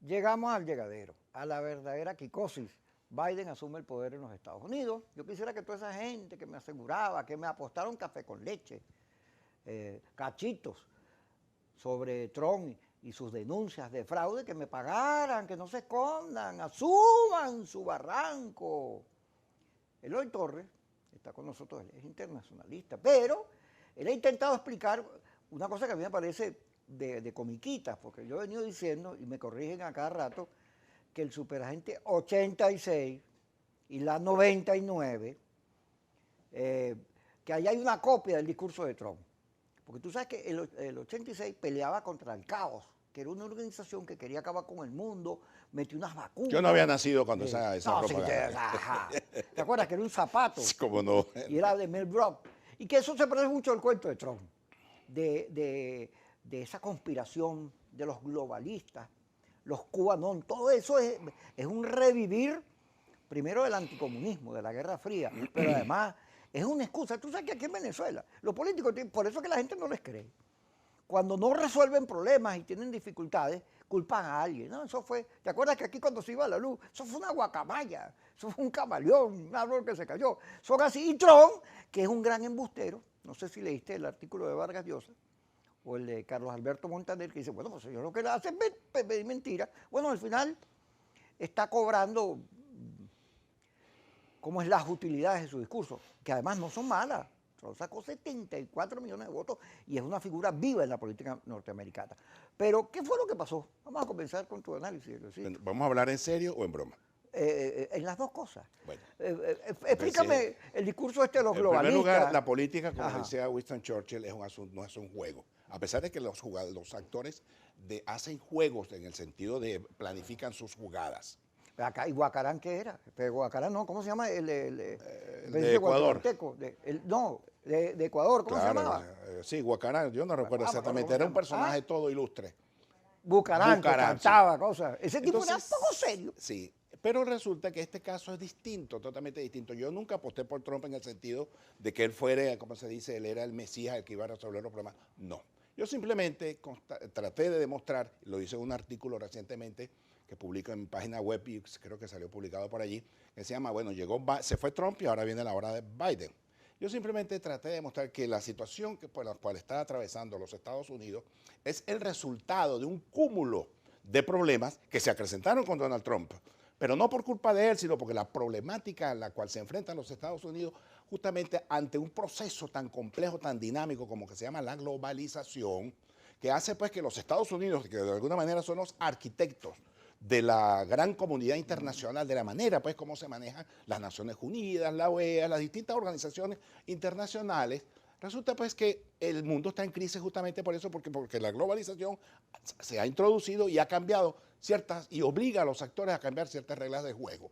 Llegamos al llegadero, a la verdadera quicosis. Biden asume el poder en los Estados Unidos. Yo quisiera que toda esa gente que me aseguraba, que me apostaron café con leche, cachitos sobre Trump y sus denuncias de fraude, que me pagaran, que no se escondan, asuman su barranco. Eloy Torres está con nosotros, él es internacionalista, pero él ha intentado explicar una cosa que a mí me parece de comiquitas, porque yo he venido diciendo, y me corrigen a cada rato, que el superagente 86 y la 99, que ahí hay una copia del discurso de Trump. Porque tú sabes que el 86 peleaba contra el caos, que era una organización que quería acabar con el mundo, metió unas vacunas. Yo no había nacido cuando esa no, propaganda. ¿Te acuerdas que era un zapato? ¿Cómo no? Y era de Mel Brooks. Y que eso se parece mucho al cuento de Trump, de esa conspiración de los globalistas, los QAnon, todo eso es un revivir primero del anticomunismo, de la Guerra Fría, pero además es una excusa. Tú sabes que aquí en Venezuela, los políticos, por eso que la gente no les cree. Cuando no resuelven problemas y tienen dificultades, culpan a alguien. No, eso fue, ¿te acuerdas que aquí cuando se iba la luz, eso fue una guacamaya, eso fue un camaleón, un árbol que se cayó? Son así. Y Trump, que es un gran embustero, no sé si leíste el artículo de Vargas Llosa, o el de Carlos Alberto Montaner, que dice, bueno, pues yo lo que le hace es pedir mentira. Bueno, al final está cobrando cómo es las utilidades de su discurso, que además no son malas. Trump sacó 74 millones de votos y es una figura viva en la política norteamericana. Pero, ¿qué fue lo que pasó? Vamos a comenzar con tu análisis. ¿Vamos a hablar en serio o en broma? En las dos cosas. Bueno, explícame el discurso de los globalistas. En primer lugar, la política, como Ajá. decía Winston Churchill, no es un juego. A pesar de que los actores hacen juegos en el sentido de planifican sus jugadas. Acá, ¿y Guacarán qué era? Pero Guacarán no, ¿cómo se llama? De Ecuador. De Ecuador, ¿cómo Claro, se llamaba? Sí, Guacarán, yo no recuerdo exactamente, era un personaje todo ilustre. Bucarán, que cantaba, cosas. Ese tipo Entonces, era poco serio. Sí, pero resulta que este caso es distinto, totalmente distinto. Yo nunca aposté por Trump en el sentido de que él fuera, como se dice, él era el Mesías, el que iba a resolver los problemas. No. Yo simplemente traté de demostrar, lo hice en un artículo recientemente que publico en mi página web y creo que salió publicado por allí, que se llama, bueno, se fue Trump y ahora viene la hora de Biden. Yo simplemente traté de demostrar que la situación por la cual está atravesando los Estados Unidos es el resultado de un cúmulo de problemas que se acrecentaron con Donald Trump, pero no por culpa de él, sino porque la problemática a la cual se enfrentan los Estados Unidos justamente ante un proceso tan complejo, tan dinámico como que se llama la globalización, que hace pues que los Estados Unidos, que de alguna manera son los arquitectos de la gran comunidad internacional, de la manera pues cómo se manejan las Naciones Unidas, la OEA, las distintas organizaciones internacionales, resulta pues que el mundo está en crisis justamente por eso, porque la globalización se ha introducido y ha cambiado y obliga a los actores a cambiar ciertas reglas de juego.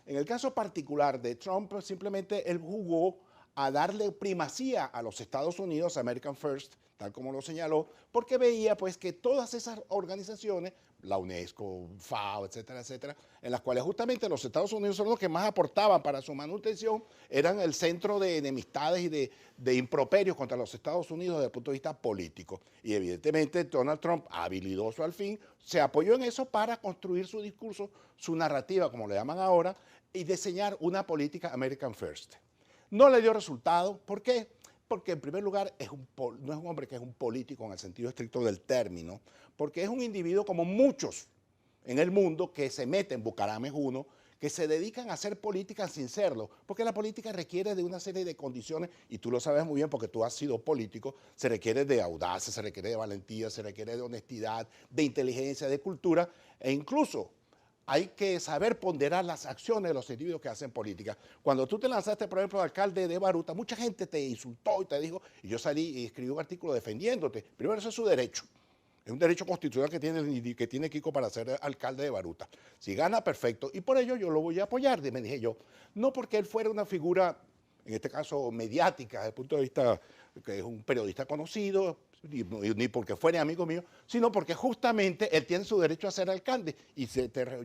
En el caso particular de Trump, simplemente él jugó a darle primacía a los Estados Unidos, American First, tal como lo señaló, porque veía pues que todas esas organizaciones, la UNESCO, FAO, etcétera, etcétera, en las cuales justamente los Estados Unidos son los que más aportaban para su manutención, eran el centro de enemistades y de improperios contra los Estados Unidos desde el punto de vista político. Y evidentemente Donald Trump, habilidoso al fin, se apoyó en eso para construir su discurso, su narrativa, como le llaman ahora, y diseñar una política American First. No le dio resultado. ¿Por qué? Porque en primer lugar no es un hombre que es un político en el sentido estricto del término, porque es un individuo como muchos en el mundo que se meten, Bucaram es uno, que se dedican a hacer política sin serlo, porque la política requiere de una serie de condiciones, y tú lo sabes muy bien porque tú has sido político, se requiere de audacia, se requiere de valentía, se requiere de honestidad, de inteligencia, de cultura, e incluso hay que saber ponderar las acciones de los individuos que hacen política. Cuando tú te lanzaste, por ejemplo, alcalde de Baruta, mucha gente te insultó y te dijo, y yo salí y escribí un artículo defendiéndote. Primero, eso es su derecho. Es un derecho constitucional que tiene Kiko para ser alcalde de Baruta. Si gana, perfecto. Y por ello yo lo voy a apoyar, me dije yo. No porque él fuera una figura, en este caso mediática, desde el punto de vista que es un periodista conocido, ni porque fuera amigo mío, sino porque justamente él tiene su derecho a ser alcalde. Y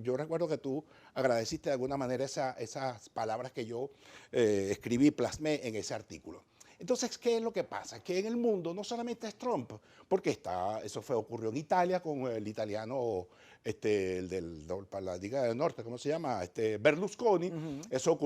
yo recuerdo que tú agradeciste de alguna manera esas palabras que yo escribí, plasmé en ese artículo. Entonces, ¿qué es lo que pasa? Que en el mundo no solamente es Trump, porque ocurrió en Italia con el italiano, para la Liga del Norte, ¿cómo se llama? Berlusconi. Eso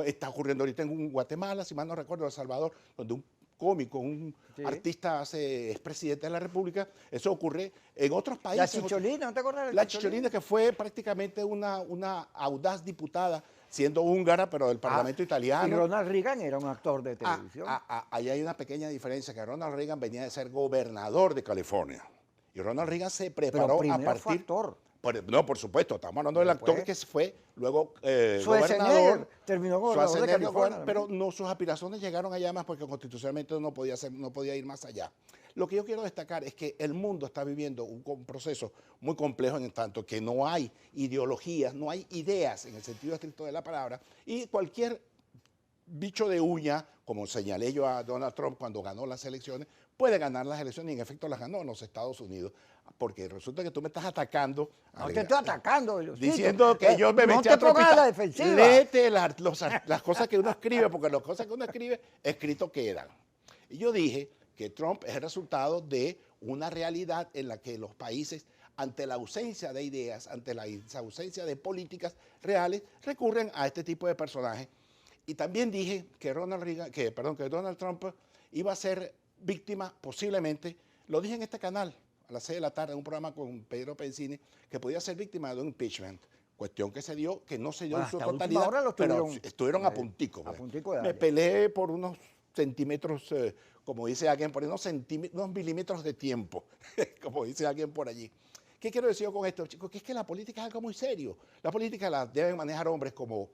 está ocurriendo ahorita en Guatemala, si mal no recuerdo, El Salvador, donde un cómico, un artista es presidente de la República. Eso ocurre en otros países. La Chicholina, ¿no te acuerdas de la Chicholina, que fue prácticamente una audaz diputada, siendo húngara, pero del Parlamento italiano. Y Ronald Reagan era un actor de televisión. Ahí hay una pequeña diferencia, que Ronald Reagan venía de ser gobernador de California. Y Ronald Reagan se preparó a partir... Fue actor. No, por supuesto, estamos hablando del actor que fue luego gobernador. Terminó gobernador de California. Pero no, sus aspiraciones llegaron allá más porque constitucionalmente no podía ir más allá. Lo que yo quiero destacar es que el mundo está viviendo un proceso muy complejo en tanto que no hay ideologías, no hay ideas en el sentido estricto de la palabra, y cualquier bicho de uña, como señalé yo a Donald Trump cuando ganó las elecciones, puede ganar las elecciones, y en efecto las ganó en los Estados Unidos, porque resulta que tú me estás atacando. No te estoy atacando, diciendo que yo me metí a pongas a la defensiva. Léete las cosas que uno escribe, porque las cosas que uno escribe, escrito quedan. Y yo dije que Trump es el resultado de una realidad en la que los países, ante la ausencia de ideas, ante la ausencia de políticas reales, recurren a este tipo de personajes. Y también dije que Donald Trump iba a ser víctima, posiblemente, lo dije en este canal, a las 6 de la tarde, en un programa con Pedro Pensini, que podía ser víctima de un impeachment. Cuestión que no se dio en su totalidad, pero estuvieron a puntico. Me peleé por unos centímetros, como dice alguien por ahí, unos milímetros de tiempo, como dice alguien por allí. ¿Qué quiero decir con esto, chicos? Que es que la política es algo muy serio. La política la deben manejar hombres como,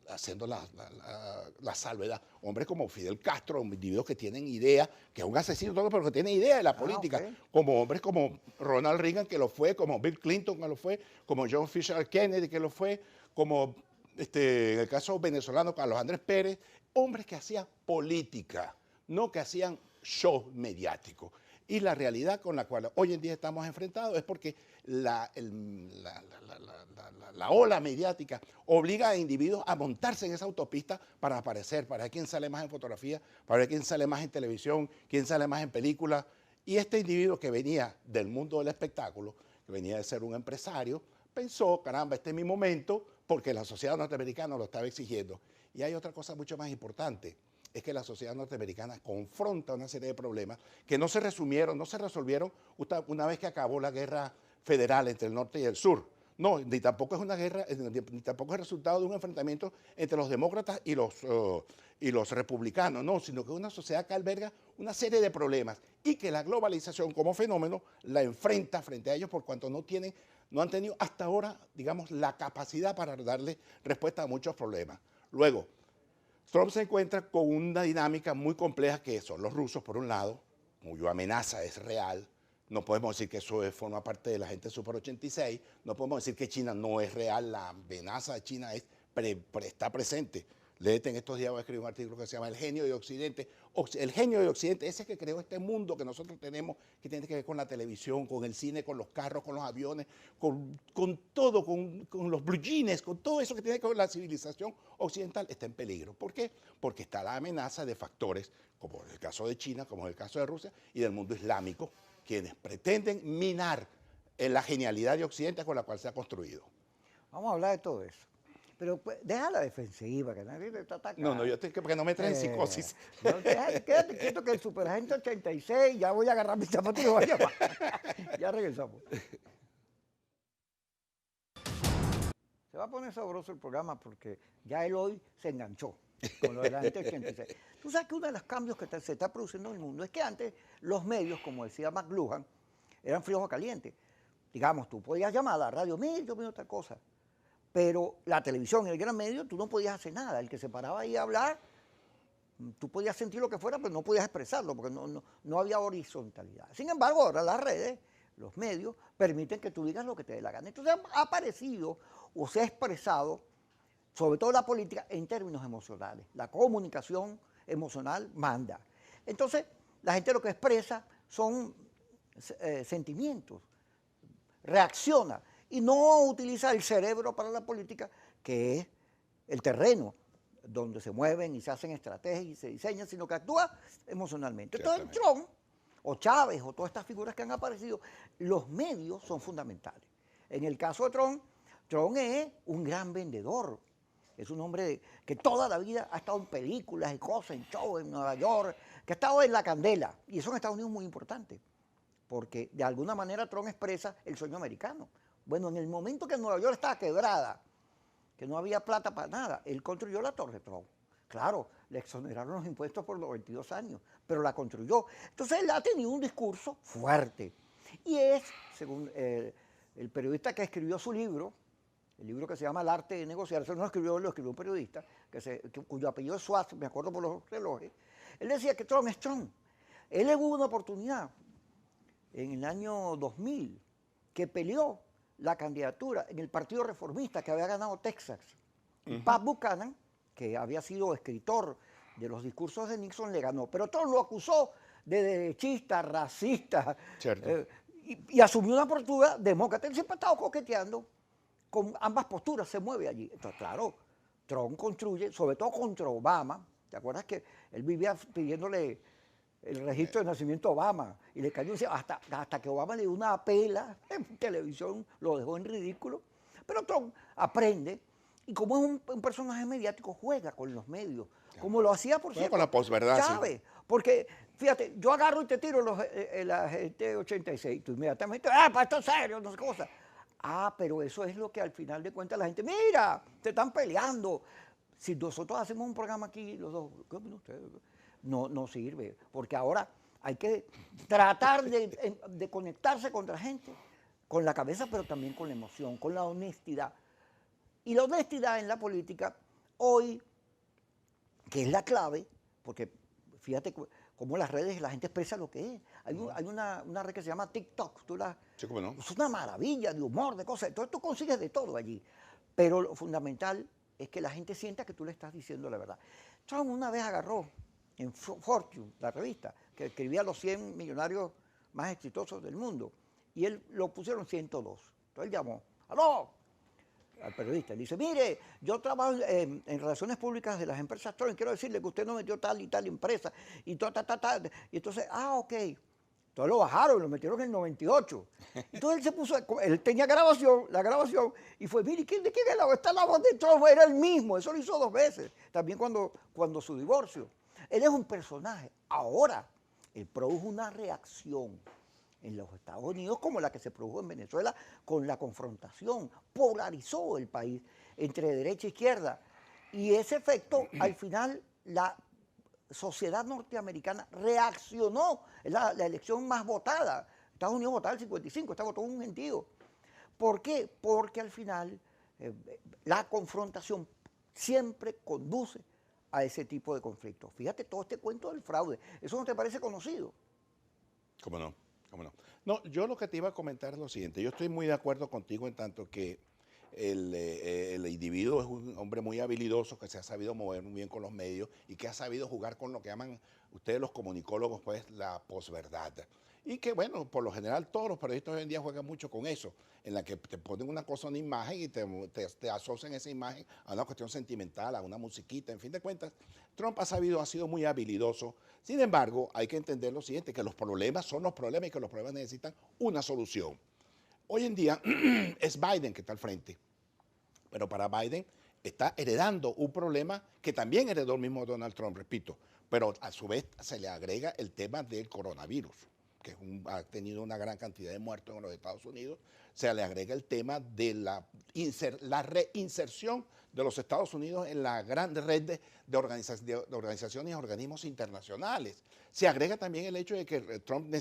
haciendo la salvedad, hombres como Fidel Castro, individuos que tienen idea, que es un asesino todo, pero que tiene idea de la política, como hombres como Ronald Reagan, que lo fue, como Bill Clinton, que lo fue, como John Fisher Kennedy, que lo fue, como en el caso venezolano, Carlos Andrés Pérez, hombres que hacían política, no que hacían show mediático. Y la realidad con la cual hoy en día estamos enfrentados es porque la ola mediática obliga a individuos a montarse en esa autopista para aparecer, para ver quién sale más en fotografía, para ver quién sale más en televisión, quién sale más en películas. Y este individuo que venía del mundo del espectáculo, que venía de ser un empresario, pensó, caramba, este es mi momento, porque la sociedad norteamericana lo estaba exigiendo. Y hay otra cosa mucho más importante, es que la sociedad norteamericana confronta una serie de problemas que no se resolvieron una vez que acabó la guerra federal entre el norte y el sur. No, ni tampoco es una guerra, ni tampoco es resultado de un enfrentamiento entre los demócratas y los republicanos, no, sino que es una sociedad que alberga una serie de problemas y que la globalización como fenómeno la enfrenta frente a ellos por cuanto no han tenido hasta ahora, digamos, la capacidad para darle respuesta a muchos problemas. Luego, Trump se encuentra con una dinámica muy compleja que son los rusos, por un lado, cuya amenaza es real. No podemos decir que eso forma parte de la gente Super 86. No podemos decir que China no es real. La amenaza de China está presente. Léete, en estos días voy a escribir un artículo que se llama El genio de Occidente. El genio de Occidente, ese que creó este mundo que nosotros tenemos, que tiene que ver con la televisión, con el cine, con los carros, con los aviones, con todo, con los blue jeans, con todo eso que tiene que ver con la civilización occidental, está en peligro. ¿Por qué? Porque está la amenaza de factores, como en el caso de China, como en el caso de Rusia, y del mundo islámico, quienes pretenden minar en la genialidad de Occidente con la cual se ha construido. Vamos a hablar de todo eso. Pero pues, deja la defensiva, que nadie te está atacando. No, yo tengo que no me traen psicosis. No, quédate quieto que el Superagente 86, ya voy a agarrar mis zapatos y lo voy a llamar. Ya regresamos. Se va a poner sabroso el programa porque ya él hoy se enganchó con lo del Agente 86. Tú sabes que uno de los cambios que se está produciendo en el mundo es que antes los medios, como decía McLuhan, eran fríos o calientes. Digamos, tú podías llamar a la radio, mira, yo veo otra cosa. Pero la televisión, el gran medio, tú no podías hacer nada. El que se paraba ahí a hablar, tú podías sentir lo que fuera, pero no podías expresarlo, porque no había horizontalidad. Sin embargo, ahora las redes, los medios, permiten que tú digas lo que te dé la gana. Entonces ha aparecido o se ha expresado, sobre todo la política, en términos emocionales. La comunicación emocional manda. Entonces, la gente lo que expresa son sentimientos, reacciona. Y no utiliza el cerebro para la política, que es el terreno donde se mueven y se hacen estrategias y se diseñan, sino que actúa emocionalmente. Entonces Ciertamente. Trump, o Chávez, o todas estas figuras que han aparecido, los medios son fundamentales. En el caso de Trump, Trump es un gran vendedor. Es un hombre que toda la vida ha estado en películas y cosas, en shows en Nueva York, que ha estado en la candela. Y eso en Estados Unidos es muy importante, porque de alguna manera Trump expresa el sueño americano. Bueno, en el momento que Nueva York estaba quebrada, que no había plata para nada, él construyó la Torre Trump. Claro, le exoneraron los impuestos por los 22 años, pero la construyó. Entonces él ha tenido un discurso fuerte. Y es, según el periodista que escribió su libro, el libro que se llama El arte de negociar, eso no lo escribió un periodista, cuyo apellido es Schwartz, me acuerdo por los relojes. Él decía que Trump es Trump. Él le hubo una oportunidad en el año 2000 que peleó la candidatura en el Partido Reformista que había ganado Texas. Y Pat Buchanan, que había sido escritor de los discursos de Nixon, le ganó. Pero Trump lo acusó de derechista, racista, y asumió una postura demócrata. Él siempre ha estado coqueteando con ambas posturas, se mueve allí. Entonces, claro, Trump construye, sobre todo contra Obama. ¿Te acuerdas que él vivía pidiéndole el registro de nacimiento a Obama? Y le cayó hasta que Obama le dio una pela en televisión, lo dejó en ridículo. Pero Trump aprende, y como es un personaje mediático, juega con los medios, como lo hacía, por cierto, con la posverdad, Chávez. sí. Porque, fíjate, yo agarro y te tiro el agente 86, tú inmediatamente, para esto es serio, no sé qué cosa. Pero eso es lo que al final de cuentas la gente, mira, te están peleando. Si nosotros hacemos un programa aquí, los dos, ¿qué opinan ustedes? No sirve, porque ahora hay que tratar de conectarse con la gente, con la cabeza, pero también con la emoción, con la honestidad. Y la honestidad en la política, hoy, que es la clave, porque fíjate cómo las redes, la gente expresa lo que es. Hay una red que se llama TikTok, Sí, cómo no. es una maravilla de humor, de cosas. Entonces tú consigues de todo allí. Pero lo fundamental es que la gente sienta que tú le estás diciendo la verdad. Trump una vez agarró en Fortune, la revista, que escribía los 100 millonarios más exitosos del mundo, y él lo pusieron 102. Entonces él llamó, ¡aló!, al periodista. Le dice, mire, yo trabajo en relaciones públicas de las empresas Trump, quiero decirle que usted no metió tal y tal empresa, y y entonces, ok. Entonces lo bajaron, lo metieron en el 98. Entonces él se puso, él tenía la grabación, y fue, mire, ¿de quién es la voz? Esta la voz de Trump, era el mismo, eso lo hizo 2 veces, también cuando su divorcio. Él es un personaje. Ahora, él produjo una reacción en los Estados Unidos como la que se produjo en Venezuela con la confrontación, polarizó el país entre derecha e izquierda. Y ese efecto, al final, la sociedad norteamericana reaccionó. Es la elección más votada. Estados Unidos votaba el 55, esta votó un gentío. ¿Por qué? Porque al final la confrontación siempre conduce a ese tipo de conflictos. Fíjate todo este cuento del fraude. ¿Eso no te parece conocido? ¿Cómo no? ¿Cómo no? No, yo lo que te iba a comentar es lo siguiente. Yo estoy muy de acuerdo contigo en tanto que el individuo es un hombre muy habilidoso que se ha sabido mover muy bien con los medios y que ha sabido jugar con lo que llaman ustedes los comunicólogos, pues, la posverdad. Y que, bueno, por lo general todos los periodistas hoy en día juegan mucho con eso, en la que te ponen una cosa, una imagen y te asocian esa imagen a una cuestión sentimental, a una musiquita, en fin de cuentas. Trump ha sido muy habilidoso. Sin embargo, hay que entender lo siguiente, que los problemas son los problemas y que los problemas necesitan una solución. Hoy en día es Biden que está al frente, pero para Biden está heredando un problema que también heredó el mismo Donald Trump, repito, pero a su vez se le agrega el tema del coronavirus, que ha tenido una gran cantidad de muertos en los Estados Unidos. Se le agrega el tema de la reinserción de los Estados Unidos en la gran red de organizaciones y organismos internacionales. Se agrega también el hecho de que Biden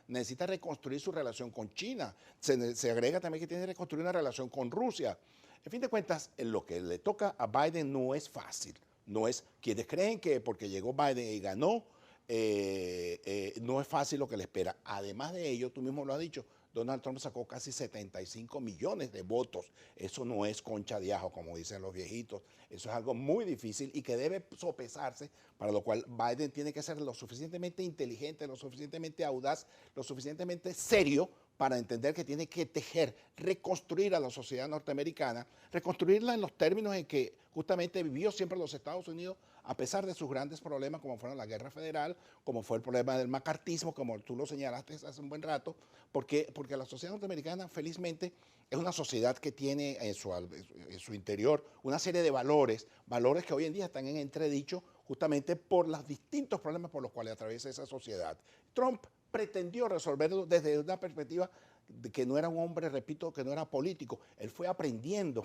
necesita reconstruir su relación con China. Se agrega también que tiene que reconstruir una relación con Rusia. En fin de cuentas, lo que le toca a Biden no es fácil. No es, quienes creen que porque llegó Biden y ganó, no es fácil lo que le espera. Además de ello, tú mismo lo has dicho, Donald Trump sacó casi 75 millones de votos. Eso no es concha de ajo, como dicen los viejitos. Eso es algo muy difícil y que debe sopesarse, para lo cual Biden tiene que ser lo suficientemente inteligente, lo suficientemente audaz, lo suficientemente serio para entender que tiene que tejer, reconstruir a la sociedad norteamericana, reconstruirla en los términos en que justamente vivió siempre los Estados Unidos, a pesar de sus grandes problemas, como fueron la guerra federal, como fue el problema del macartismo, como tú lo señalaste hace un buen rato, porque la sociedad norteamericana, felizmente, es una sociedad que tiene en su interior una serie de valores que hoy en día están en entredicho justamente por los distintos problemas por los cuales atraviesa esa sociedad. Trump pretendió resolverlo desde una perspectiva de que no era un hombre, repito, que no era político. Él fue aprendiendo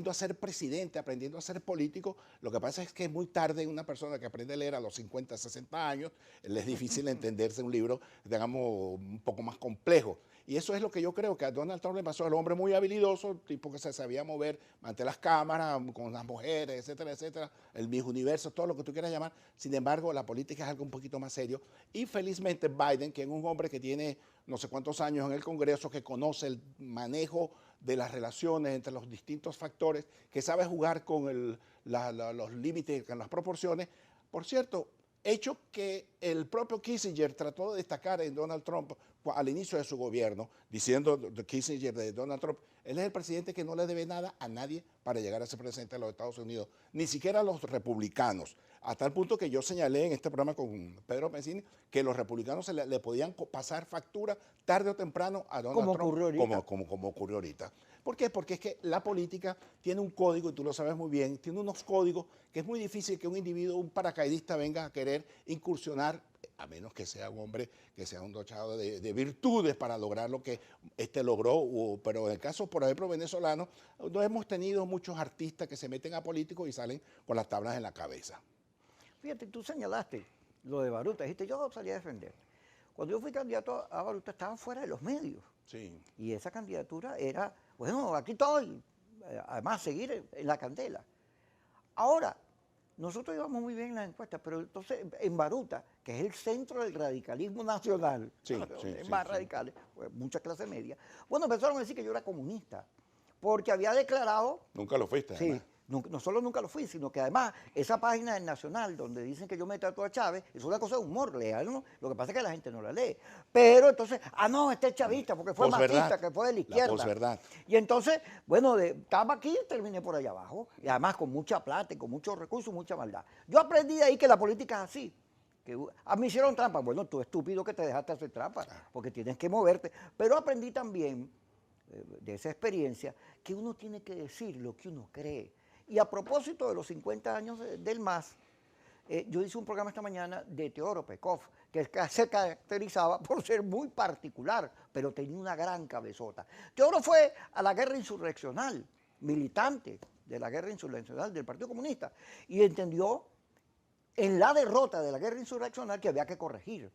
a ser presidente, aprendiendo a ser político. Lo que pasa es que es muy tarde una persona que aprende a leer a los 50, 60 años, le es difícil entenderse un libro, digamos, un poco más complejo. Y eso es lo que yo creo que a Donald Trump le pasó, el hombre muy habilidoso, tipo que se sabía mover ante las cámaras, con las mujeres, etcétera, etcétera, el Miss Universo, todo lo que tú quieras llamar. Sin embargo, la política es algo un poquito más serio. Y felizmente Biden, que es un hombre que tiene no sé cuántos años en el Congreso, que conoce el manejo de las relaciones entre los distintos factores, que sabe jugar con los límites, con las proporciones. Por cierto, hecho que el propio Kissinger trató de destacar en Donald Trump al inicio de su gobierno, diciendo de Kissinger de Donald Trump, él es el presidente que no le debe nada a nadie para llegar a ser presidente de los Estados Unidos, ni siquiera a los republicanos, a tal punto que yo señalé en este programa con Pedro Mencini que los republicanos le podían pasar factura tarde o temprano a Donald Trump, como ocurrió ahorita. ¿Por qué? Porque es que la política tiene un código, y tú lo sabes muy bien, tiene unos códigos que es muy difícil que un individuo, un paracaidista venga a querer incursionar, a menos que sea un hombre que sea un dochado de virtudes para lograr lo que logró. Pero en el caso, por ejemplo, venezolano, no hemos tenido muchos artistas que se meten a políticos y salen con las tablas en la cabeza. Fíjate, tú señalaste lo de Baruta, dijiste, yo salí a defender. Cuando yo fui candidato a Baruta, estaba fuera de los medios. Sí. Y esa candidatura era, bueno, aquí estoy, además seguir en la candela. Ahora, nosotros íbamos muy bien en las encuestas, pero entonces en Baruta, que es el centro del radicalismo nacional, más radicales, pues, mucha clase media, bueno, empezaron a decir que yo era comunista, porque había declarado... Nunca lo fuiste, sí, no solo nunca lo fui, sino que además esa página del Nacional donde dicen que yo me trato a Chávez, es una cosa de humor, leal, ¿no? Lo que pasa es que la gente no la lee. Pero entonces, no, este es chavista, porque fue machista, que fue de la izquierda. La posverdad. Y entonces, bueno, estaba aquí y terminé por allá abajo, y además con mucha plata y con muchos recursos, mucha maldad. Yo aprendí de ahí que la política es así. Que me hicieron trampa. Bueno, tú estúpido que te dejaste hacer trampa, porque tienes que moverte. Pero aprendí también de esa experiencia que uno tiene que decir lo que uno cree. Y a propósito de los 50 años del MAS, yo hice un programa esta mañana de Teodoro Pekov, que se caracterizaba por ser muy particular, pero tenía una gran cabezota. Teodoro fue a la guerra insurreccional, militante de la guerra insurreccional del Partido Comunista, y entendió en la derrota de la guerra insurreccional que había que corregir.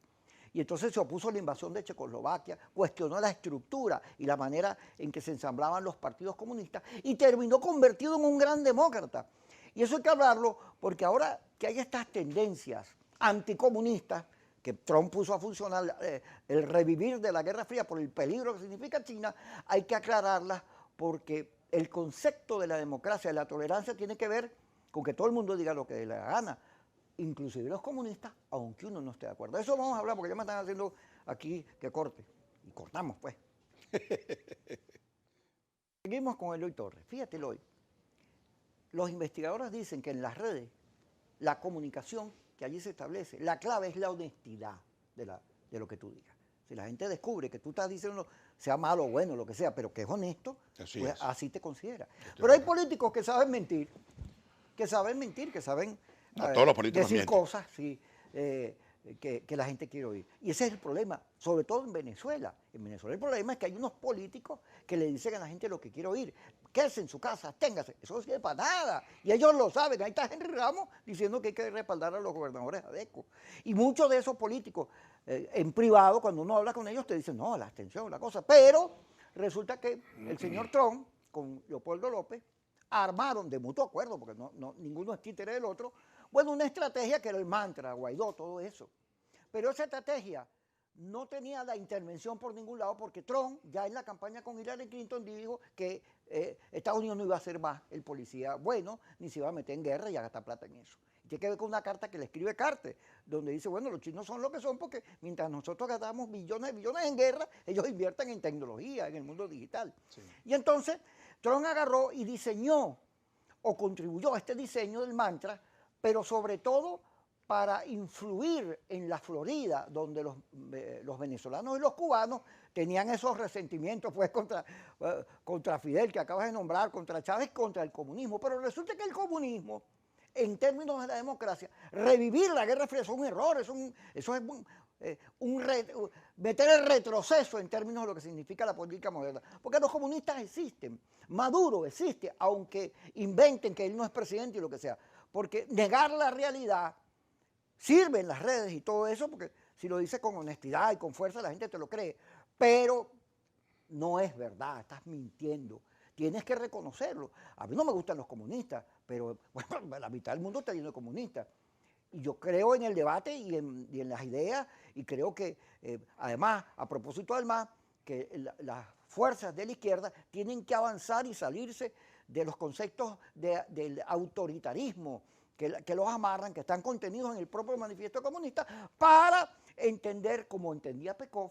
Y entonces se opuso a la invasión de Checoslovaquia, cuestionó la estructura y la manera en que se ensamblaban los partidos comunistas y terminó convertido en un gran demócrata. Y eso hay que hablarlo porque ahora que hay estas tendencias anticomunistas que Trump puso a funcionar, el revivir de la Guerra Fría por el peligro que significa China, hay que aclararlas porque el concepto de la democracia, de la tolerancia, tiene que ver con que todo el mundo diga lo que le da la gana, inclusive los comunistas, aunque uno no esté de acuerdo. De eso vamos a hablar porque ya me están haciendo aquí que corte. Y cortamos, pues. Seguimos con Eloy Torres. Fíjate, Eloy. Los investigadores dicen que en las redes, la comunicación que allí se establece, la clave es la honestidad de lo que tú digas. Si la gente descubre que tú estás diciendo, sea malo o bueno, lo que sea, pero que es honesto, pues así te considera. Pero hay políticos que saben mentir, que saben todos los políticos decir mienten. cosas sí, que la gente quiere oír. Y ese es el problema, sobre todo en Venezuela. En Venezuela el problema es que hay unos políticos que le dicen a la gente lo que quiere oír. Quédese en su casa, téngase. Eso no sirve para nada. Y ellos lo saben. Ahí está Henry Ramos diciendo que hay que respaldar a los gobernadores ADECO. Y muchos de esos políticos, en privado, cuando uno habla con ellos, te dicen, no, la abstención, la cosa. Pero resulta que el señor Trump, con Leopoldo López, armaron de mutuo acuerdo, porque ninguno es títere del otro, bueno, una estrategia que era el mantra, Guaidó, todo eso. Pero esa estrategia no tenía la intervención por ningún lado porque Trump ya en la campaña con Hillary Clinton dijo que Estados Unidos no iba a ser más el policía bueno, ni se iba a meter en guerra y a gastar plata en eso. Tiene que ver con una carta que le escribe Carter, donde dice, bueno, los chinos son lo que son porque mientras nosotros gastamos billones y billones en guerra, ellos invierten en tecnología, en el mundo digital. Sí. Y entonces Trump agarró y diseñó o contribuyó a este diseño del mantra, pero sobre todo para influir en la Florida, donde los venezolanos y los cubanos tenían esos resentimientos pues contra Fidel, que acabas de nombrar, contra Chávez, contra el comunismo. Pero resulta que el comunismo, en términos de la democracia, revivir la Guerra Fría es un error, eso es meter el retroceso en términos de lo que significa la política moderna. Porque los comunistas existen, Maduro existe, aunque inventen que él no es presidente y lo que sea. Porque negar la realidad sirve en las redes y todo eso, porque si lo dices con honestidad y con fuerza la gente te lo cree, pero no es verdad, estás mintiendo. Tienes que reconocerlo. A mí no me gustan los comunistas, pero bueno, la mitad del mundo está lleno de comunistas. Y yo creo en el debate y en las ideas, y creo que además, a propósito del MAS, que las fuerzas de la izquierda tienen que avanzar y salirse de los conceptos del autoritarismo que los amarran, que están contenidos en el propio manifiesto comunista, para entender, como entendía Pekov,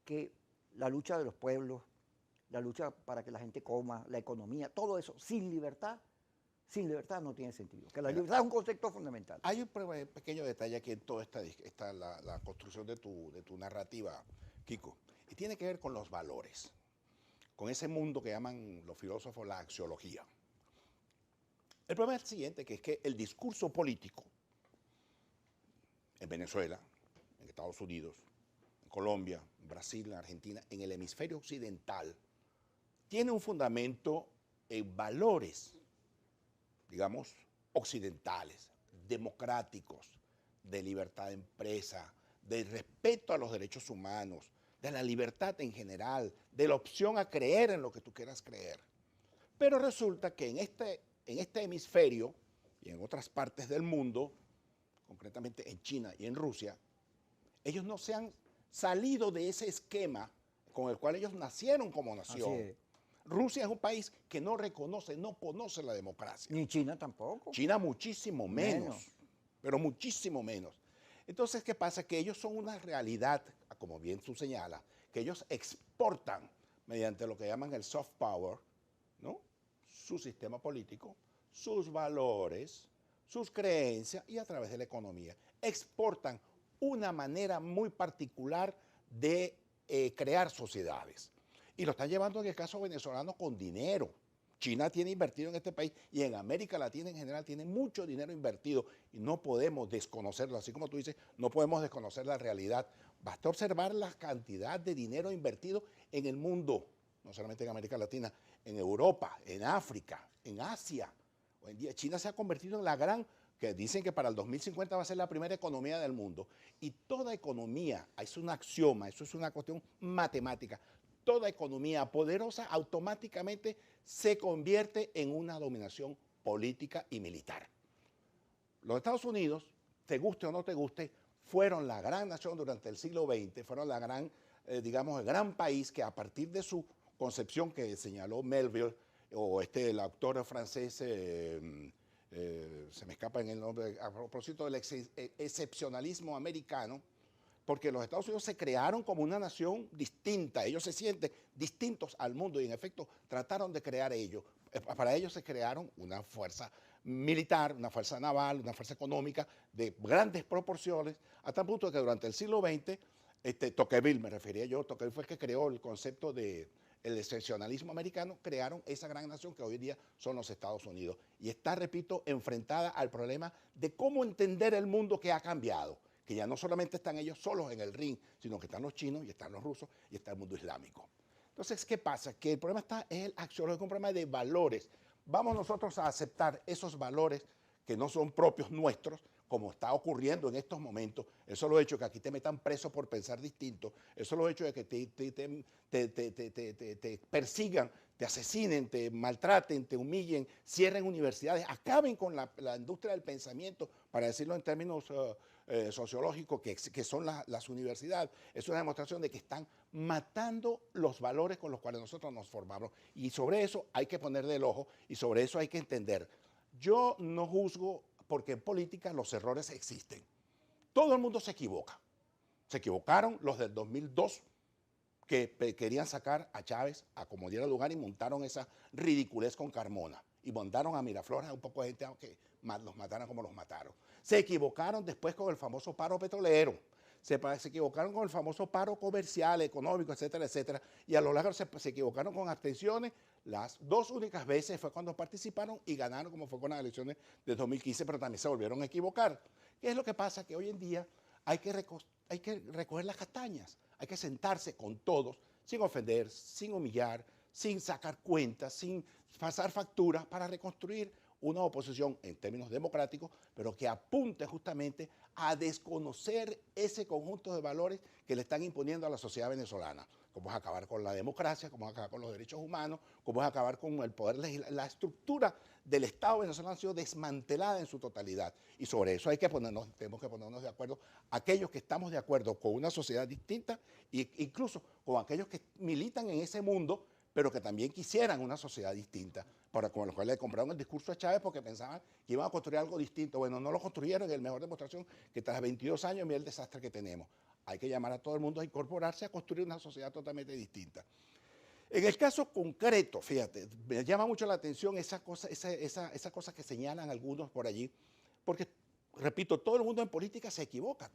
que la lucha de los pueblos, la lucha para que la gente coma, la economía, todo eso, sin libertad no tiene sentido. Que la libertad es un concepto fundamental. Hay un pequeño detalle aquí en toda la construcción de tu narrativa, Kiko, y tiene que ver con los valores, con ese mundo que llaman los filósofos la axiología. El problema es el siguiente, que es que el discurso político en Venezuela, en Estados Unidos, en Colombia, en Brasil, en Argentina, en el hemisferio occidental, tiene un fundamento en valores, digamos, occidentales, democráticos, de libertad de empresa, de respeto a los derechos humanos, de la libertad en general, de la opción a creer en lo que tú quieras creer. Pero resulta que en este hemisferio y en otras partes del mundo, concretamente en China y en Rusia, ellos no se han salido de ese esquema con el cual ellos nacieron como nación. Rusia es un país que no reconoce, no conoce la democracia. Ni China tampoco. China muchísimo menos, pero muchísimo menos. Entonces, ¿qué pasa? Que ellos son una realidad, como bien tú señalas, que ellos exportan mediante lo que llaman el soft power, ¿no? Su sistema político, sus valores, sus creencias y a través de la economía. Exportan una manera muy particular de crear sociedades. Y lo están llevando en el caso venezolano con dinero. China tiene invertido en este país y en América Latina en general tiene mucho dinero invertido y no podemos desconocerlo. Así como tú dices, no podemos desconocer la realidad. Basta observar la cantidad de dinero invertido en el mundo, no solamente en América Latina, en Europa, en África, en Asia. Hoy en día China se ha convertido en la gran, que dicen que para el 2050 va a ser la primera economía del mundo. Y toda economía, es un axioma, eso es una cuestión matemática. Toda economía poderosa automáticamente se convierte en una dominación política y militar. Los Estados Unidos, te guste o no te guste, fueron la gran nación durante el siglo XX, fueron la gran, digamos, el gran país que a partir de su concepción que señaló Melville, o el autor francés, se me escapa en el nombre, a propósito del excepcionalismo americano, porque los Estados Unidos se crearon como una nación distinta, ellos se sienten distintos al mundo y en efecto trataron de crear ellos. Para ellos se crearon una fuerza militar, una fuerza naval, una fuerza económica de grandes proporciones, hasta el punto de que durante el siglo XX, Tocqueville me refería yo, Tocqueville fue el que creó el concepto de el excepcionalismo americano, crearon esa gran nación que hoy en día son los Estados Unidos. Y está, repito, enfrentada al problema de cómo entender el mundo que ha cambiado, que ya no solamente están ellos solos en el ring, sino que están los chinos y están los rusos y está el mundo islámico. Entonces, ¿qué pasa? Que el problema es el axiológico, un problema de valores. Vamos nosotros a aceptar esos valores que no son propios nuestros, como está ocurriendo en estos momentos. Eso lo he hecho que aquí te metan preso por pensar distinto. Eso lo he hecho de que te persigan, te asesinen, te maltraten, te humillen, cierren universidades, acaben con la industria del pensamiento, para decirlo en términos sociológico que son las universidades. Es una demostración de que están matando los valores con los cuales nosotros nos formamos. Y sobre eso hay que ponerle el ojo y sobre eso hay que entender. Yo no juzgo porque en política los errores existen. Todo el mundo se equivoca. Se equivocaron los del 2002 que querían sacar a Chávez a como diera lugar y montaron esa ridiculez con Carmona. Y mandaron a Miraflores a un poco de gente que los mataran como los mataron. Se equivocaron después con el famoso paro petrolero. Se equivocaron con el famoso paro comercial, económico, etcétera, etcétera. Y a lo largo se equivocaron con abstenciones. Las dos únicas veces fue cuando participaron y ganaron, como fue con las elecciones de 2015, pero también se volvieron a equivocar. ¿Qué es lo que pasa? Que hoy en día hay que recoger las castañas. Hay que sentarse con todos, sin ofender, sin humillar, sin sacar cuentas, sin pasar facturas, para reconstruir una oposición en términos democráticos, pero que apunte justamente a desconocer ese conjunto de valores que le están imponiendo a la sociedad venezolana, como es acabar con la democracia, como es acabar con los derechos humanos, como es acabar con el poder legislativo. La estructura del Estado venezolano ha sido desmantelada en su totalidad, y sobre eso tenemos que ponernos de acuerdo, aquellos que estamos de acuerdo con una sociedad distinta, e incluso con aquellos que militan en ese mundo, pero que también quisieran una sociedad distinta, con los cuales le compraron el discurso a Chávez porque pensaban que iban a construir algo distinto. Bueno, no lo construyeron, y la mejor demostración que tras 22 años, mira el desastre que tenemos. Hay que llamar a todo el mundo a incorporarse a construir una sociedad totalmente distinta. En el caso concreto, fíjate, me llama mucho la atención esa cosa que señalan algunos por allí, porque, repito, todo el mundo en política se equivoca.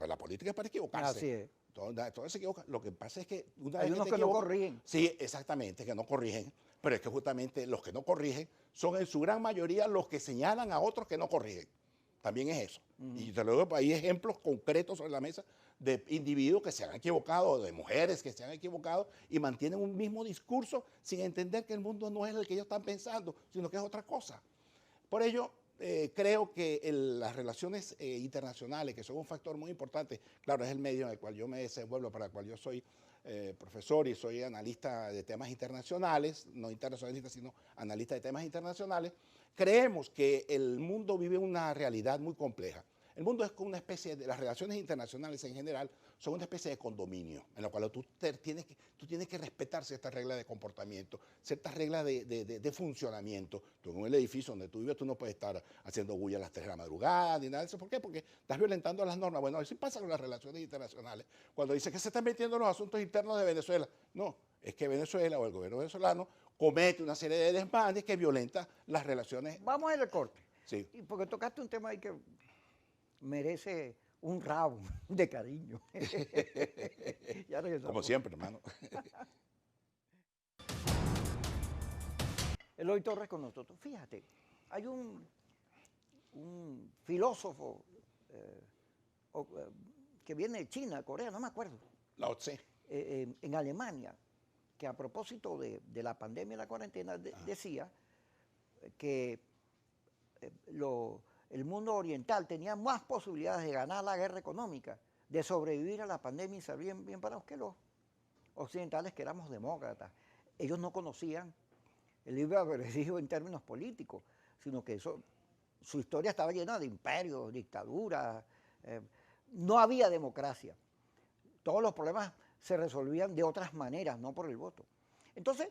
La política es para equivocarse. Así es. Todo se equivoca. Lo que pasa es que una Hay vez unos que te que no equivocas, corrigen. sí, exactamente, que no corrigen, pero es que justamente los que no corrigen son en su gran mayoría los que señalan a otros que no corrigen. También es eso. Y te lo digo, hay ejemplos concretos sobre la mesa de individuos que se han equivocado, de mujeres que se han equivocado y mantienen un mismo discurso sin entender que el mundo no es el que ellos están pensando, sino que es otra cosa. Por ello, creo que las relaciones internacionales, que son un factor muy importante, claro, es el medio en el cual yo me desenvuelvo, para el cual yo soy profesor y soy analista de temas internacionales, no internacionalista, sino analista de temas internacionales. Creemos que el mundo vive una realidad muy compleja. El mundo es como una especie de, las relaciones internacionales en general son una especie de condominio, en la cual tú tienes que respetar ciertas reglas de comportamiento, ciertas reglas de funcionamiento. Tú en un edificio donde tú vives, tú no puedes estar haciendo bulla a las 3 de la madrugada, ni nada de eso. ¿Por qué? Porque estás violentando las normas. Bueno, eso pasa con las relaciones internacionales. Cuando dice que se están metiendo en los asuntos internos de Venezuela, no, es que Venezuela o el gobierno venezolano comete una serie de desmanes que violenta las relaciones. Vamos a ir al corte. Sí. Y porque tocaste un tema ahí que merece un rabo de cariño. Ya regresamos. Como siempre, hermano. Eloy Torres con nosotros. Fíjate, hay un filósofo que viene de China, Corea, no me acuerdo, Lao Tse. en Alemania, que a propósito de la pandemia y la cuarentena decía que el mundo oriental tenía más posibilidades de ganar la guerra económica, de sobrevivir a la pandemia y ser bien parados que los occidentales, que éramos demócratas. Ellos no conocían el libre albedrío en términos políticos, sino que su historia estaba llena de imperios, dictaduras, no había democracia. Todos los problemas se resolvían de otras maneras, no por el voto. Entonces,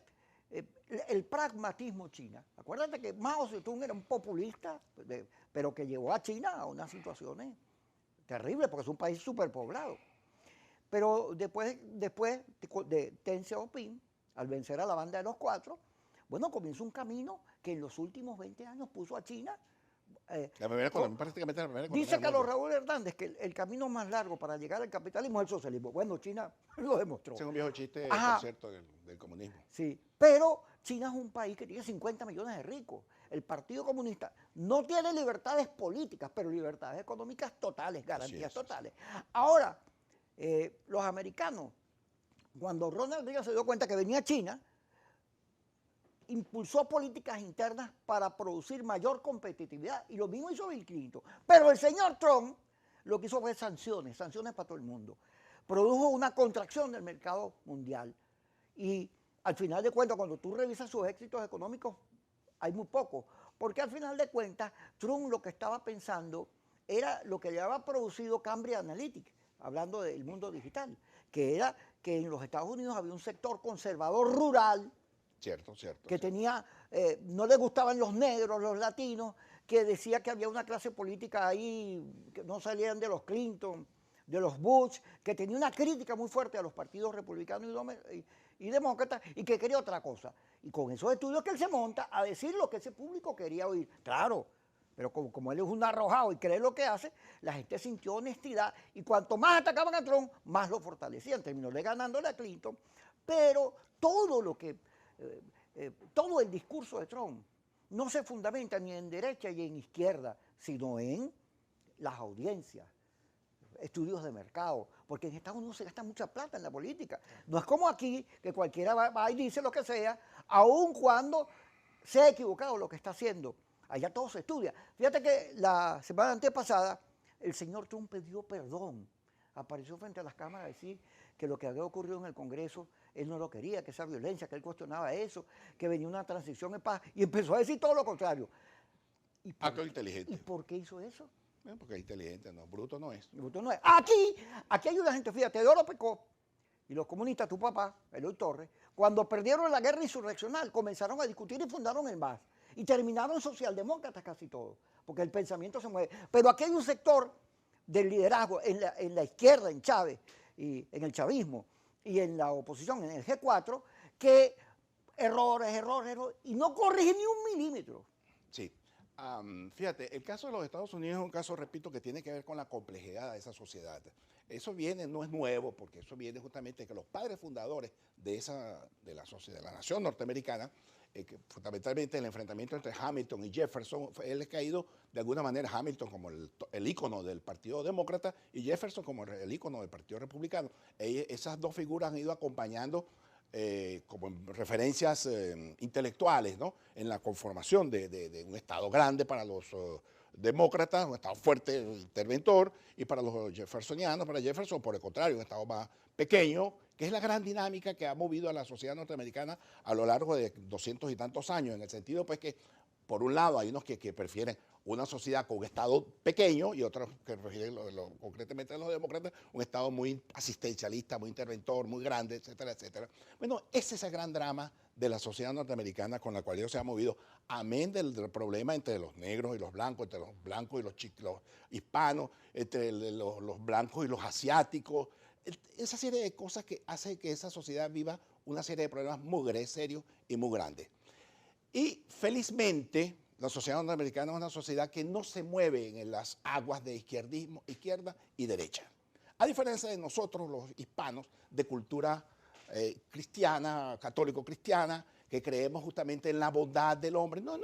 el pragmatismo china, acuérdate que Mao Zedong era un populista, pero que llevó a China a unas situaciones terribles, porque es un país superpoblado. Pero después de Deng Xiaoping, al vencer a la banda de los cuatro, bueno, comienza un camino que en los últimos 20 años puso a China. Prácticamente la primera Dice Carlos Raúl Hernández que el camino más largo para llegar al capitalismo es el socialismo. Bueno, China lo demostró. Ese es un viejo chiste, por cierto, del comunismo. Sí, pero China es un país que tiene 50 millones de ricos. El Partido Comunista no tiene libertades políticas, pero libertades económicas totales, garantías totales. Ahora, los americanos, cuando Ronald Reagan se dio cuenta que venía China, impulsó políticas internas para producir mayor competitividad, y lo mismo hizo Bill Clinton. Pero el señor Trump lo que hizo fue sanciones para todo el mundo. Produjo una contracción del mercado mundial, y al final de cuentas, cuando tú revisas sus éxitos económicos, hay muy poco, porque al final de cuentas Trump lo que estaba pensando era lo que ya había producido Cambridge Analytica, hablando del mundo digital, que era que en los Estados Unidos había un sector conservador rural Cierto, cierto. que Cierto. tenía, no le gustaban los negros, los latinos, que decía que había una clase política ahí que no salían de los Clinton, de los Bush, que tenía una crítica muy fuerte a los partidos republicanos y demócratas y que quería otra cosa. Y con esos estudios que él se monta a decir lo que ese público quería oír. Claro, pero como él es un arrojado y cree lo que hace, la gente sintió honestidad y cuanto más atacaban a Trump, más lo fortalecían. Terminó le ganándole a Clinton, pero todo lo que... todo el discurso de Trump no se fundamenta ni en derecha ni en izquierda, sino en las audiencias, estudios de mercado, porque en Estados Unidos se gasta mucha plata en la política. No es como aquí, que cualquiera va y dice lo que sea, aun cuando sea equivocado lo que está haciendo. Allá todo se estudia. Fíjate que la semana antepasada el señor Trump pidió perdón. Apareció frente a las cámaras a decir que lo que había ocurrido en el Congreso, él no lo quería, que esa violencia, que él cuestionaba eso, que venía una transición en paz, y empezó a decir todo lo contrario. Acto inteligente. ¿Y por qué hizo eso? Porque es inteligente, no, bruto no es. Bruto no es. Aquí hay una gente, fíjate, Teodoro Pecó y los comunistas, tu papá, Eloy Torres, cuando perdieron la guerra insurreccional, comenzaron a discutir y fundaron el MAS. Y terminaron socialdemócratas casi todos, porque el pensamiento se mueve. Pero aquí hay un sector del liderazgo en la izquierda, en Chávez, y en el chavismo, y en la oposición, en el G4, que errores, y no corrigen ni un milímetro. Sí. Fíjate, el caso de los Estados Unidos es un caso, repito, que tiene que ver con la complejidad de esa sociedad. Eso viene, no es nuevo, porque eso viene justamente de que los padres fundadores de la sociedad, de la nación norteamericana, que fundamentalmente el enfrentamiento entre Hamilton y Jefferson, él es caído de alguna manera Hamilton como el ícono del Partido Demócrata y Jefferson como el ícono del Partido Republicano. Esas dos figuras han ido acompañando como referencias intelectuales, ¿no? En la conformación de un Estado grande para los demócratas, un Estado fuerte, interventor, y para los jeffersonianos, para Jefferson, por el contrario, un Estado más pequeño, que es la gran dinámica que ha movido a la sociedad norteamericana a lo largo de 200 y tantos años, en el sentido pues que, por un lado, hay unos que prefieren una sociedad con un Estado pequeño y otros que prefieren, concretamente los demócratas, un Estado muy asistencialista, muy interventor, muy grande, etcétera, etcétera. Bueno, ese es el gran drama de la sociedad norteamericana con la cual ellos se han movido, amén del problema entre los negros y los blancos, entre los blancos y los hispanos, entre los blancos y los asiáticos, esa serie de cosas que hace que esa sociedad viva una serie de problemas muy serios y muy grandes. Y felizmente la sociedad norteamericana es una sociedad que no se mueve en las aguas de izquierda y derecha. A diferencia de nosotros, los hispanos, de cultura cristiana, católico-cristiana, que creemos justamente en la bondad del hombre. No.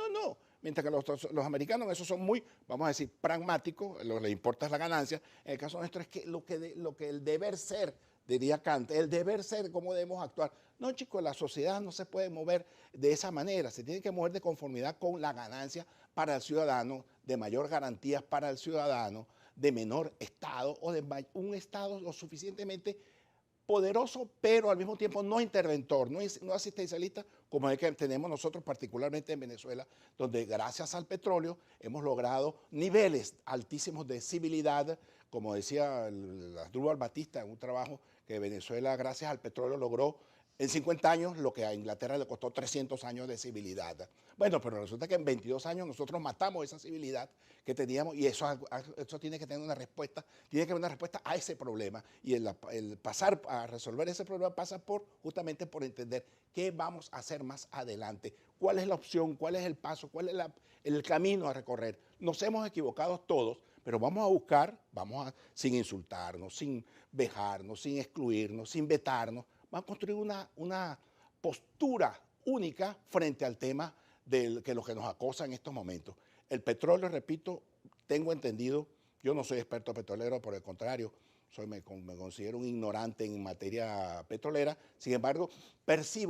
Mientras que los americanos, esos son muy, vamos a decir, pragmáticos, lo que les importa es la ganancia. En el caso nuestro es que lo que el deber ser, diría Kant, el deber ser, cómo debemos actuar. No, chicos, la sociedad no se puede mover de esa manera, se tiene que mover de conformidad con la ganancia para el ciudadano, de mayor garantías para el ciudadano, de menor Estado o de un Estado lo suficientemente poderoso, pero al mismo tiempo no interventor, no asistencialista, como el que tenemos nosotros particularmente en Venezuela, donde gracias al petróleo hemos logrado niveles altísimos de civilidad, como decía Asdrúbal Batista en un trabajo que Venezuela gracias al petróleo logró en 50 años lo que a Inglaterra le costó 300 años de civilidad. Bueno, pero resulta que en 22 años nosotros matamos esa civilidad que teníamos y eso tiene que tener una respuesta, tiene que haber una respuesta a ese problema. Y el pasar a resolver ese problema pasa justamente por entender qué vamos a hacer más adelante, cuál es la opción, cuál es el paso, cuál es el camino a recorrer. Nos hemos equivocado todos, pero vamos a buscar, sin insultarnos, sin vejarnos, sin excluirnos, sin vetarnos, vamos a construir una postura única frente al tema de lo que nos acosa en estos momentos. El petróleo, repito, tengo entendido, yo no soy experto petrolero, por el contrario, me considero un ignorante en materia petrolera, sin embargo,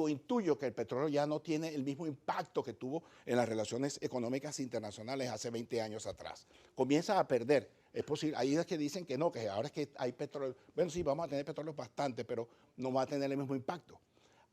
intuyo que el petróleo ya no tiene el mismo impacto que tuvo en las relaciones económicas internacionales hace 20 años atrás. Comienza a perder. Es posible, ahí es que dicen que no, que ahora es que hay petróleo. Bueno, sí, vamos a tener petróleo bastante, pero no va a tener el mismo impacto.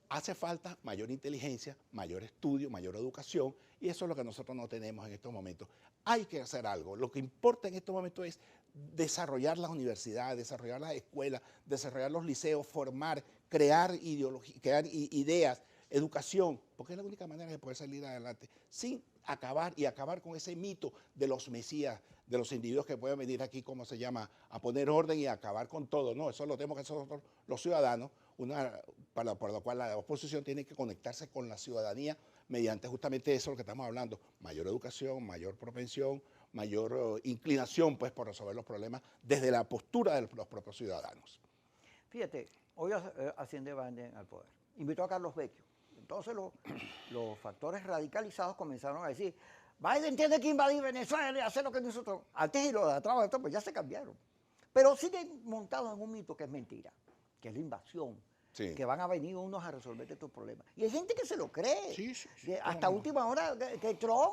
hace falta mayor inteligencia, mayor estudio, mayor educación, y eso es lo que nosotros no tenemos en estos momentos. Hay que hacer algo. Lo que importa en estos momentos es desarrollar las universidades, desarrollar las escuelas, desarrollar los liceos, formar, crear ideología, ideas, educación, porque es la única manera de poder salir adelante, sin acabar con ese mito de los mesías, de los individuos que pueden venir aquí, ¿cómo se llama?, a poner orden y a acabar con todo. No, eso lo tenemos que hacer nosotros, los ciudadanos, por lo cual la oposición tiene que conectarse con la ciudadanía mediante justamente eso lo que estamos hablando, mayor educación, mayor propensión, mayor inclinación pues por resolver los problemas desde la postura de los propios ciudadanos. Fíjate, hoy asciende Biden al poder. Invitó a Carlos Vecchio. Entonces los factores radicalizados comenzaron a decir, Biden tiene que invadir Venezuela y hacer lo que nosotros. Antes y lo de atrás, pues ya se cambiaron. Pero siguen montados en un mito que es mentira, que es la invasión. Sí. Que van a venir unos a resolver estos problemas. Y hay gente que se lo cree. Sí, hasta última hora, que Trump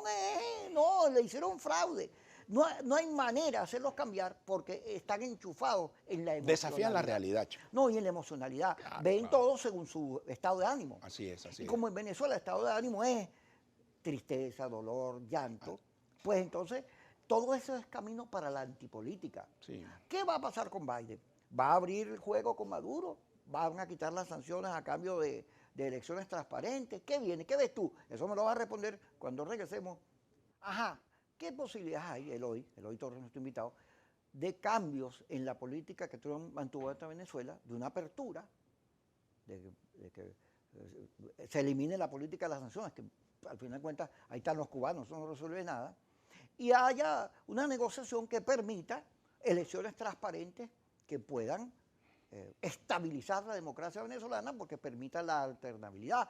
no, le hicieron un fraude. No hay manera de hacerlos cambiar porque están enchufados en la emocionalidad. Desafían la realidad. Chico. No, y en la emocionalidad. Claro, ven todo según su estado de ánimo. Así es, así es. Y como en Venezuela el estado de ánimo es tristeza, dolor, llanto, pues entonces todo eso es camino para la antipolítica. Sí. ¿Qué va a pasar con Biden? ¿Va a abrir el juego con Maduro? ¿Van a quitar las sanciones a cambio de elecciones transparentes? ¿Qué viene? ¿Qué ves tú? Eso me lo va a responder cuando regresemos. Ajá, ¿qué posibilidades hay, Eloy Torres, nuestro invitado, de cambios en la política que Trump mantuvo en Venezuela, de una apertura, de que se elimine la política de las sanciones, que al final de cuentas ahí están los cubanos, eso no resuelve nada, y haya una negociación que permita elecciones transparentes que puedan estabilizar la democracia venezolana porque permita la alternabilidad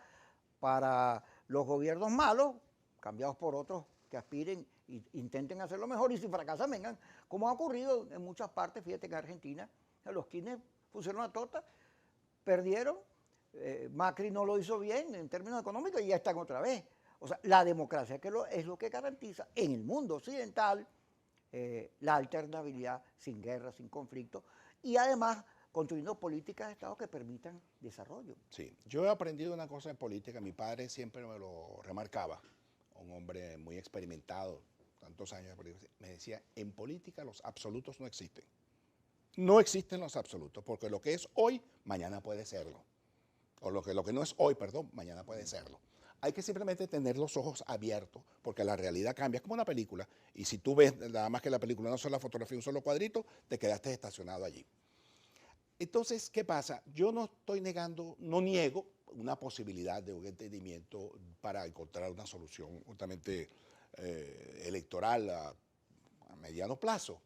para los gobiernos malos, cambiados por otros que aspiren e intenten hacerlo mejor, y si fracasan vengan, como ha ocurrido en muchas partes. Fíjate que en Argentina los Kirchner pusieron la torta, perdieron, Macri no lo hizo bien en términos económicos y ya están otra vez. O sea, la democracia es lo que garantiza en el mundo occidental la alternabilidad sin guerra, sin conflicto, y además construyendo políticas de Estado que permitan desarrollo. Sí, yo he aprendido una cosa en política, mi padre siempre me lo remarcaba, un hombre muy experimentado, tantos años de política, me decía, en política los absolutos no existen. No existen los absolutos, porque lo que es hoy, mañana puede serlo. O lo que no es hoy, perdón, mañana puede serlo. Hay que simplemente tener los ojos abiertos, porque la realidad cambia. Es como una película, y si tú ves nada más que la película, no solo la fotografía, un solo cuadrito, te quedaste estacionado allí. Entonces, ¿qué pasa? Yo no estoy negando, no niego una posibilidad de un entendimiento para encontrar una solución justamente electoral a mediano plazo,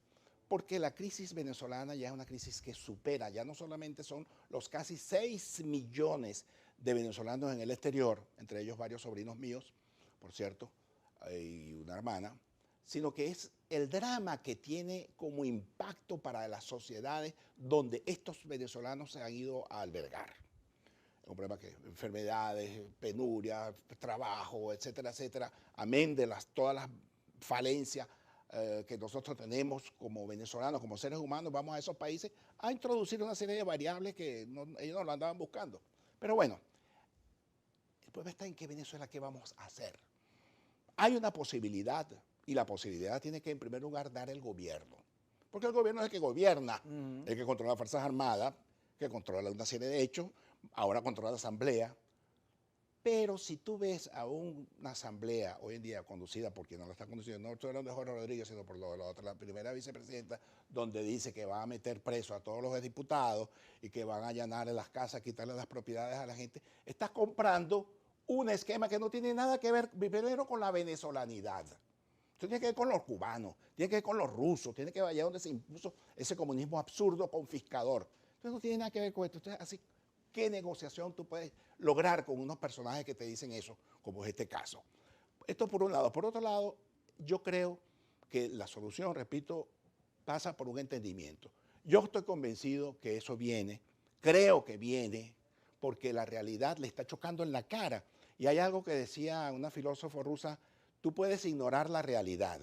porque la crisis venezolana ya es una crisis que supera, ya no solamente son los casi 6 millones de venezolanos en el exterior, entre ellos varios sobrinos míos, por cierto, y una hermana, sino que es el drama que tiene como impacto para las sociedades donde estos venezolanos se han ido a albergar. Es un problema que enfermedades, penurias, trabajo, etcétera, etcétera, amén de todas las falencias que nosotros tenemos como venezolanos, como seres humanos, vamos a esos países a introducir una serie de variables que ellos no lo andaban buscando. Pero bueno, el problema está en que Venezuela, ¿qué vamos a hacer? Hay una posibilidad, y la posibilidad tiene que en primer lugar dar el gobierno, porque el gobierno es el que gobierna, el que controla las Fuerzas Armadas, que controla una serie de hechos, ahora controla la Asamblea. Pero si tú ves a una asamblea hoy en día conducida por quien no la está conduciendo, no estoy hablando de Jorge Rodríguez, sino por la primera vicepresidenta, donde dice que va a meter preso a todos los diputados y que van a allanarle las casas, quitarle las propiedades a la gente, estás comprando un esquema que no tiene nada que ver primero con la venezolanidad. Esto tiene que ver con los cubanos, tiene que ver con los rusos, tiene que ver allá donde se impuso ese comunismo absurdo, confiscador. Entonces no tiene nada que ver con esto. Entonces, así, ¿qué negociación tú puedes lograr con unos personajes que te dicen eso, como es este caso? Esto por un lado. Por otro lado, yo creo que la solución, repito, pasa por un entendimiento. Yo estoy convencido que eso viene, creo que viene, porque la realidad le está chocando en la cara. Y hay algo que decía una filósofa rusa, tú puedes ignorar la realidad,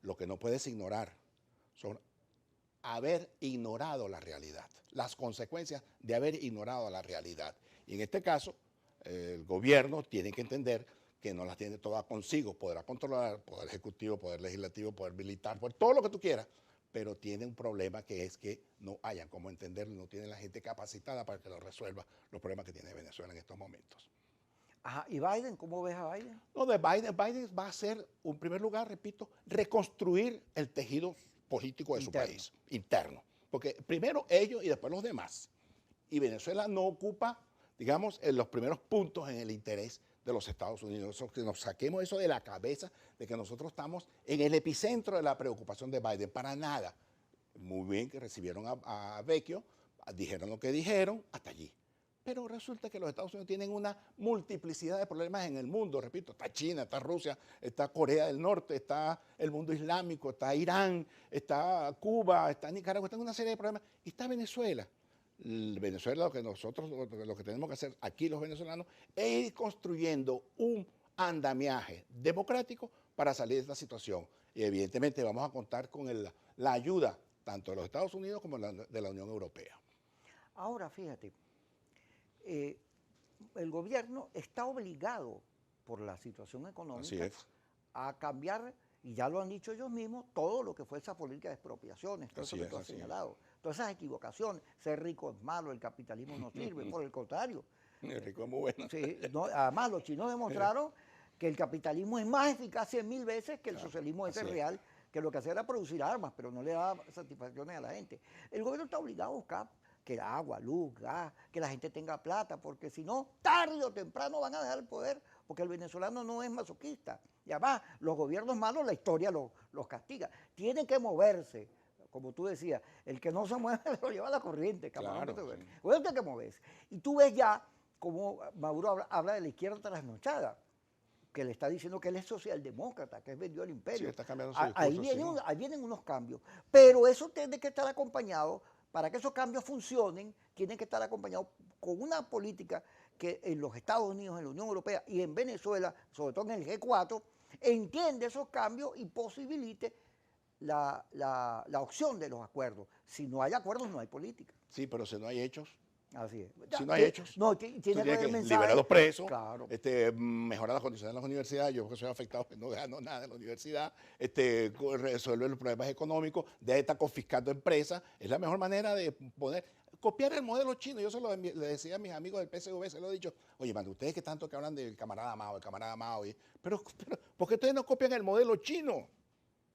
lo que no puedes ignorar son haber ignorado la realidad, las consecuencias de haber ignorado la realidad. Y en este caso, el gobierno tiene que entender que no las tiene todas consigo, podrá controlar poder ejecutivo, poder legislativo, poder militar, poder, todo lo que tú quieras, pero tiene un problema que es que no hayan cómo entenderlo, no tiene la gente capacitada para que lo resuelva los problemas que tiene Venezuela en estos momentos. Ajá, ¿y Biden? ¿Cómo ves a Biden? No, de Biden va a ser, en primer lugar, repito, reconstruir el tejido político de su país, interno. Porque primero ellos y después los demás. Y Venezuela no ocupa, digamos, en los primeros puntos en el interés de los Estados Unidos. Eso, que nos saquemos eso de la cabeza, de que nosotros estamos en el epicentro de la preocupación de Biden. Para nada. Muy bien que recibieron a Vecchio, dijeron lo que dijeron, hasta allí. Pero resulta que los Estados Unidos tienen una multiplicidad de problemas en el mundo. Repito, está China, está Rusia, está Corea del Norte, está el mundo islámico, está Irán, está Cuba, está Nicaragua, está una serie de problemas. Y está Venezuela. Venezuela, lo que nosotros, lo que tenemos que hacer aquí los venezolanos, es ir construyendo un andamiaje democrático para salir de esta situación. Y evidentemente vamos a contar con la ayuda tanto de los Estados Unidos como de la Unión Europea. Ahora, fíjate, el gobierno está obligado por la situación económica a cambiar, y ya lo han dicho ellos mismos, todo lo que fue esa política de expropiaciones, todo eso que tú has señalado, todas esas equivocaciones, ser rico es malo, el capitalismo no sirve, por el contrario. El rico es muy bueno. Sí, no, además los chinos demostraron que el capitalismo es más eficaz 100.000 veces que el socialismo ese real, que lo que hacía era producir armas, pero no le daba satisfacciones a la gente. El gobierno está obligado a buscar que el agua, luz, gas, que la gente tenga plata, porque si no, tarde o temprano van a dejar el poder, porque el venezolano no es masoquista. Y además, los gobiernos malos, la historia los castiga. Tienen que moverse, como tú decías, el que no se mueve lo lleva a la corriente. Claro, sí. Bueno, tiene que moverse. Y tú ves ya como Maduro habla de la izquierda trasnochada, que le está diciendo que él es socialdemócrata, que es vendió el imperio. Sí, está cambiando su discurso, ahí vienen unos cambios, pero eso tiene que estar acompañado. Para que esos cambios funcionen, tienen que estar acompañados con una política que en los Estados Unidos, en la Unión Europea y en Venezuela, sobre todo en el G4, entiende esos cambios y posibilite la opción de los acuerdos. Si no hay acuerdos, no hay política. Sí, pero si no hay hechos. Así es. Si no hay hechos, no, tiene que liberar a los presos, claro. Mejorar las condiciones de las universidades. Yo que soy afectado, que no gano nada en la universidad, resolver los problemas económicos, de estar confiscando empresas. Es la mejor manera de copiar el modelo chino. Yo le decía a mis amigos del PSV, se lo he dicho, oye, man, ustedes que tanto que hablan del camarada Mao, pero ¿por qué ustedes no copian el modelo chino?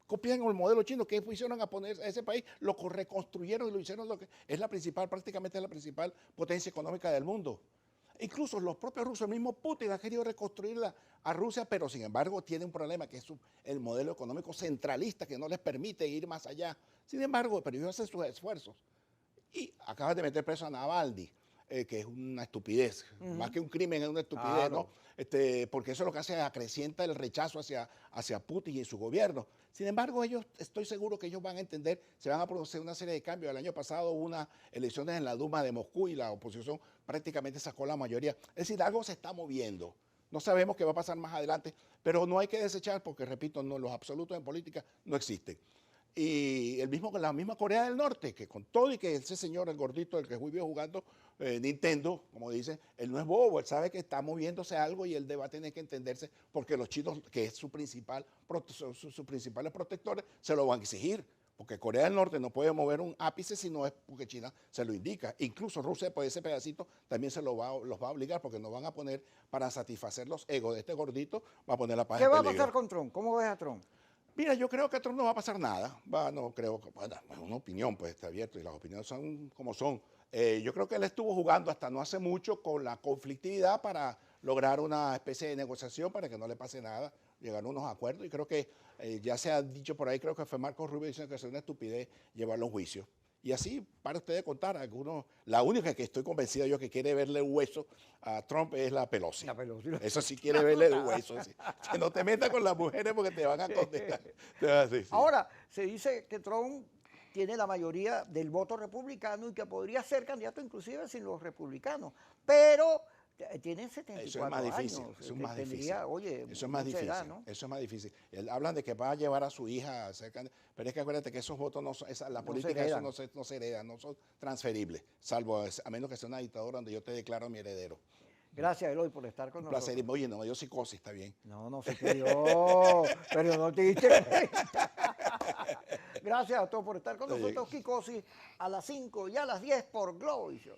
Copian el modelo chino que pusieron a poner a ese país, lo reconstruyeron y lo hicieron lo que es prácticamente la principal potencia económica del mundo. Incluso los propios rusos, el mismo Putin ha querido reconstruirla a Rusia, pero sin embargo tiene un problema que es el modelo económico centralista que no les permite ir más allá. Sin embargo, pero ellos hacen sus esfuerzos. Y acaban de meter preso a Navalny, que es una estupidez, más que un crimen es una estupidez, ¿no? Porque eso es lo que hace, acrecienta el rechazo hacia Putin y su gobierno. Sin embargo, estoy seguro que ellos van a entender, se van a producir una serie de cambios. El año pasado hubo unas elecciones en la Duma de Moscú y la oposición prácticamente sacó la mayoría. Es decir, algo se está moviendo. No sabemos qué va a pasar más adelante, pero no hay que desechar porque, repito, los absolutos en política no existen. Y la misma Corea del Norte, que con todo y que ese señor, el gordito, el que vive jugando Nintendo, como dicen, él no es bobo, él sabe que está moviéndose algo y él va a tener que entenderse porque los chinos, que es sus principales protectores, se lo van a exigir. Porque Corea del Norte no puede mover un ápice si no es porque China se lo indica. Incluso Rusia, por ese pedacito, también los va a obligar porque nos van a poner, para satisfacer los egos de este gordito, va a poner la paz en peligro. ¿Qué va a pasar con Trump? ¿Cómo ves a Trump? Mira, yo creo que a Trump no va a pasar nada. No creo que, bueno, es una opinión, pues está abierto y las opiniones son como son. Yo creo que él estuvo jugando hasta no hace mucho con la conflictividad para lograr una especie de negociación para que no le pase nada, llegar a unos acuerdos. Y creo que ya se ha dicho por ahí, creo que fue Marco Rubio diciendo que es una estupidez llevarlo a juicio. Y así, para ustedes contar, la única que estoy convencida yo que quiere verle el hueso a Trump es la Pelosi. La Pelosi. Eso sí quiere verle el hueso. Sí. Que no te metas con las mujeres porque te van a condenar. Sí. Ahora, se dice que Trump tiene la mayoría del voto republicano y que podría ser candidato inclusive sin los republicanos. Pero tiene 74 años. Eso es más difícil. Oye, eso es más difícil. Edad, ¿no? Eso es más difícil. Hablan de que va a llevar a su hija a ser candidata, pero es que acuérdate que esos votos la política eso no se hereda, no son transferibles, salvo a menos que sea una dictadura donde yo te declaro mi heredero. Gracias, Eloy, por estar con Un nosotros. placer. Oye, no me dio psicosis, está bien. No se te dio, pero no te diste cuenta. Gracias a todos por estar con nosotros, Kikosi, a las 5 y a las 10 por Globovisión.